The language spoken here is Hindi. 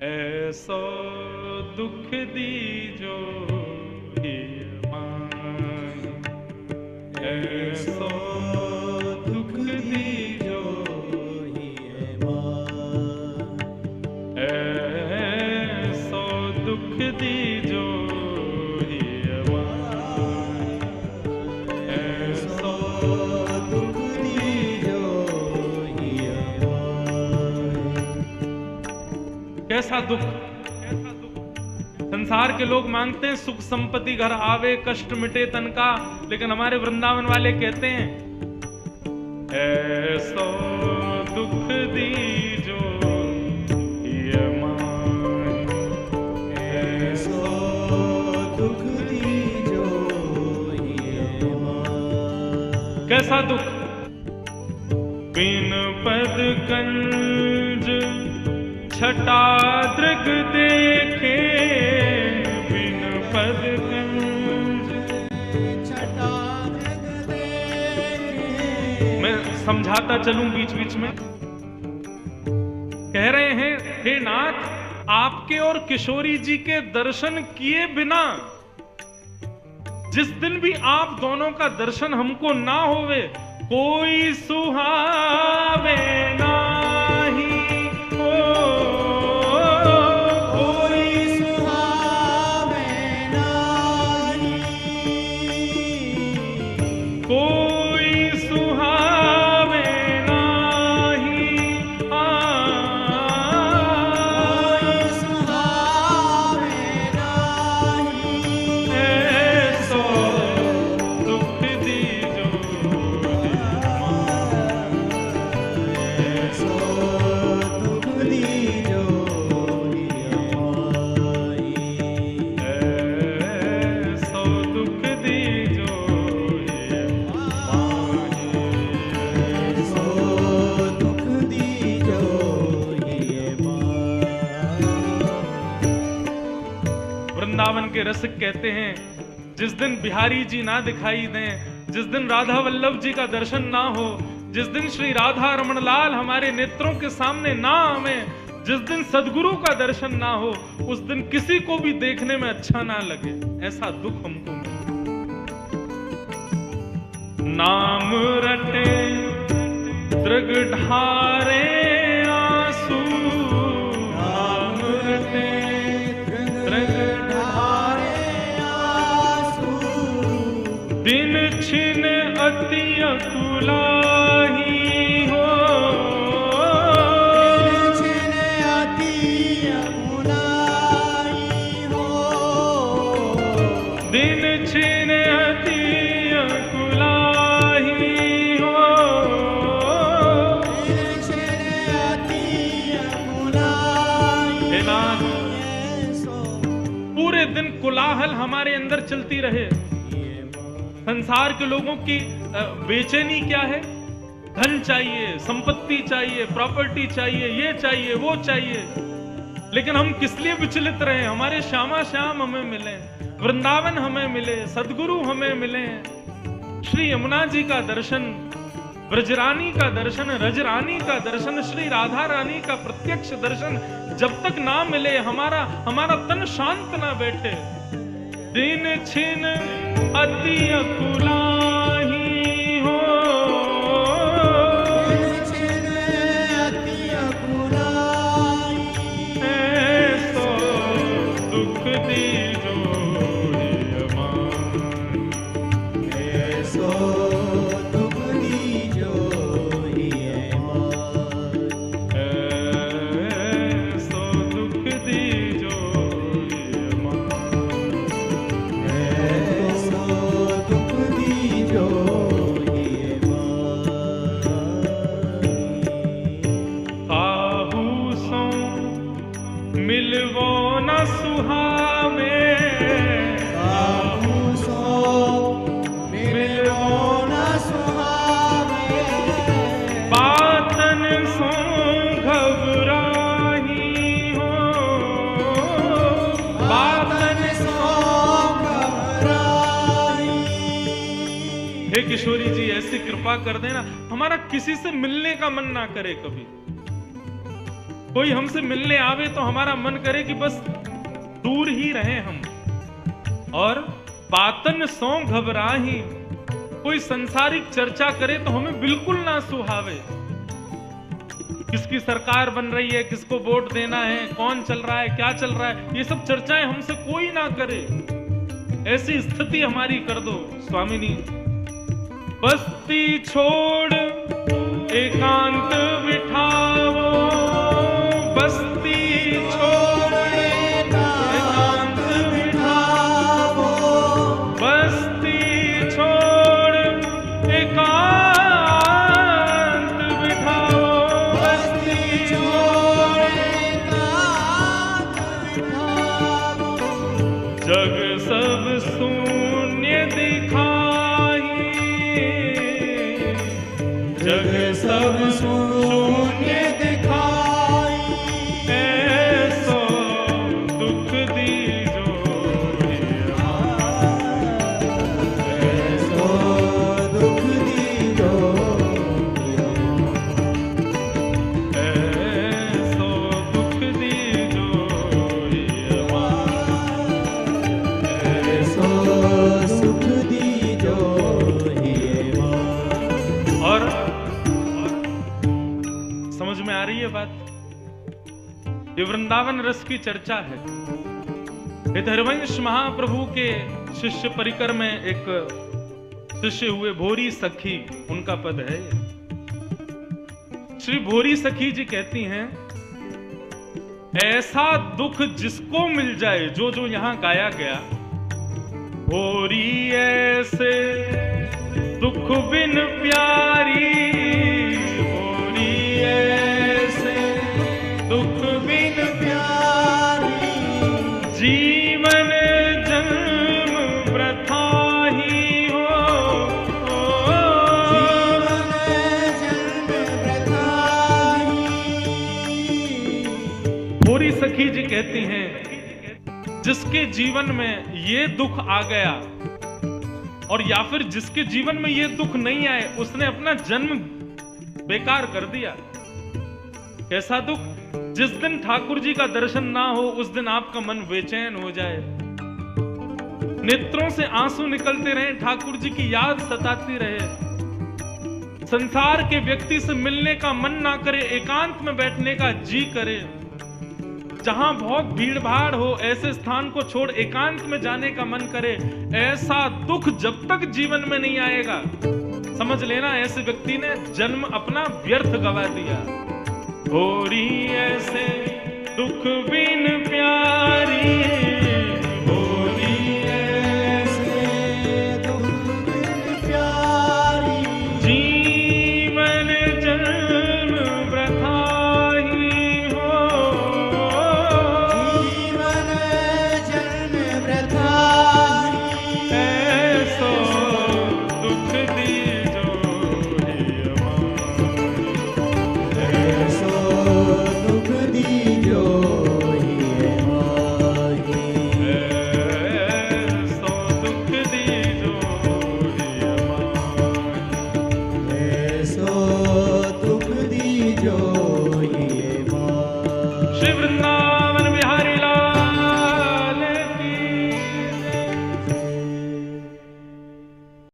ऐसो दुख दीजो हिय माई, ऐसो दुख दीजो हिय माई, ऐसो दुख दीजो हिय माई, ऐसो दुख दीजो हिय माई। कैसा दुख? संसार के लोग मांगते हैं सुख संपत्ति घर आवे, कष्ट मिटे तन का, लेकिन हमारे वृंदावन वाले कहते हैं ऐसो दुख दीजो हिय माई, ऐसो दुख दीजो हिय माई। कैसा दुख? बिन पद कंज छटा दृग देखे, बिन पद कंज छटा दृग देखे। मैं समझाता चलूं बीच बीच में। कह रहे हैं हे नाथ, आपके और किशोरी जी के दर्शन किए बिना जिस दिन भी आप दोनों का दर्शन हमको ना होवे, कोई सुहावे नाही हो, कोई सुहावे नाही, कोई सुहावे नाही, कोई सुहावे नाही। ऐसो दुख दीजो वृंदावन के रसिक कहते हैं, जिस दिन बिहारी जी ना दिखाई दें, जिस दिन राधा वल्लभ जी का दर्शन ना हो, जिस दिन श्री राधा रमण लाल हमारे नेत्रों के सामने ना आवे, जिस दिन सदगुरु का दर्शन ना हो, उस दिन किसी को भी देखने में अच्छा ना लगे। ऐसा दुख हमको मिला। नाम रटे दृग ढारे आंसू, नाम रटे दृग दिन छिन अति अकुलाही हो, दिन छिन अति अकुलाही हो, दिन छिन अति अकुलाही हो, दिन छिन अति अकुलाही। हे नाथ, पूरे दिन कोलाहल हमारे अंदर चलती रहे। संसार के लोगों की बेचैनी क्या है? धन चाहिए, संपत्ति चाहिए, प्रॉपर्टी चाहिए, ये चाहिए, वो चाहिए। लेकिन हम किस लिए विचलित रहे? हमारे श्यामा श्याम हमें मिले, वृंदावन हमें मिले, सदगुरु हमें मिले, श्री यमुना जी का दर्शन, ब्रजरानी का दर्शन, रजरानी का दर्शन, श्री राधा रानी का प्रत्यक्ष दर्शन जब तक ना मिले, हमारा तन शांत ना बैठे। दिन छिन अति अकुलाही हो, दिन छिन अति अकुलाही, ऐसो दुख दीजो हिय माई, ऐसो दुख दीजो हिय माई, ऐसो दुख दीजो हिय माई, ऐसो दुख दीजो हिय माई। काहू सो मिलवो न सुहावे, काहू सो मिलवो न सुहावे, बातन सो घबराही हो, बातन सो घबराही। हे किशोरी जी, ऐसी कृपा कर देना, हमारा किसी से मिलने का मन ना करे कभी। कोई हमसे मिलने आवे तो हमारा मन करे कि बस दूर ही रहे हम। और बातन सो घबराही, कोई संसारिक चर्चा करे तो हमें बिल्कुल ना सुहावे। किसकी सरकार बन रही है, किसको वोट देना है, कौन चल रहा है, क्या चल रहा है, ये सब चर्चाएं हमसे कोई ना करे। ऐसी स्थिति हमारी कर दो स्वामिनी। बस्ती छोड़ एकांत बिठाओ, बस्ती छोड़ एकांत बिठाओ, बस्ती छोड़ एकांत बिठाओ, बस्ती छोड़ एकांत बिठाओ। जग सब शून्य दिखाई, जग सब शून्य दिखाई, ऐसो दुख दीजो ऐसो दुख दीजो, ऐसो दुख दीजो ऐसो सुख दीजो। और समझ में आ रही है बात? ये वृंदावन रस की चर्चा है। ये हरिवंश महाप्रभु के शिष्य परिकर में एक शिष्य हुए भोरी सखी, उनका पद है। श्री भोरी सखी जी कहती हैं, ऐसा दुख जिसको मिल जाए, जो जो यहां गाया गया, भोरी ऐसे दुख बिन प्यारी, भोरी ऐसे दुख बिन प्यारी, जीवन जन्म वृथा ही हो, जीवन जन्म वृथा ही। भोरी सखी जी कहती हैं, जिसके जीवन में ये दुख आ गया, और या फिर जिसके जीवन में ये दुख नहीं आए, उसने अपना जन्म बेकार कर दिया। कैसा दुख? जिस दिन ठाकुर जी का दर्शन ना हो, उस दिन आपका मन बेचैन हो जाए, नेत्रों से आंसू निकलते रहे, ठाकुर जी की याद सताती रहे, संसार के व्यक्ति से मिलने का मन ना करे, एकांत में बैठने का जी करे, जहां बहुत भीड़ भाड़ हो ऐसे स्थान को छोड़ एकांत में जाने का मन करे। ऐसा दुख जब तक जीवन में नहीं आएगा, समझ लेना ऐसे व्यक्ति ने जन्म अपना व्यर्थ गवा दिया। भोरी ऐसे दुख बिन प्यारी,